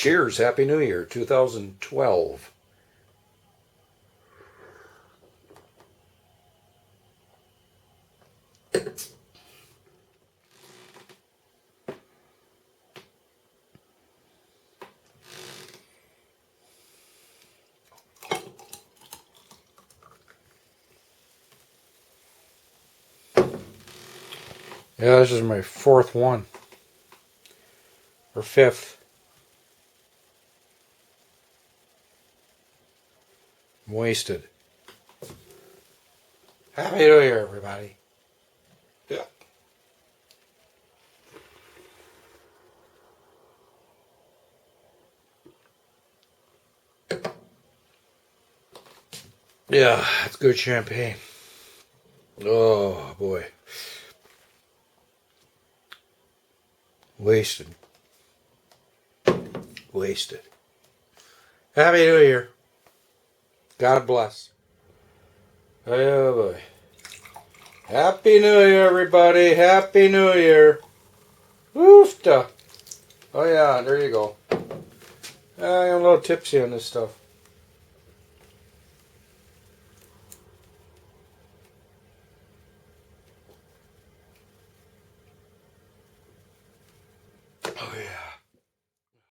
Cheers. Happy New Year, 2012. Yeah, this is my fourth one. Or fifth. I'm wasted. Happy New Year, everybody. Yeah. Yeah, it's good champagne. Oh, boy. Wasted. Wasted. Happy New Year. God bless. Oh, boy. Happy New Year, everybody. Happy New Year. Woofta. Oh, yeah, there you go. I'm a little tipsy on this stuff. Oh, yeah.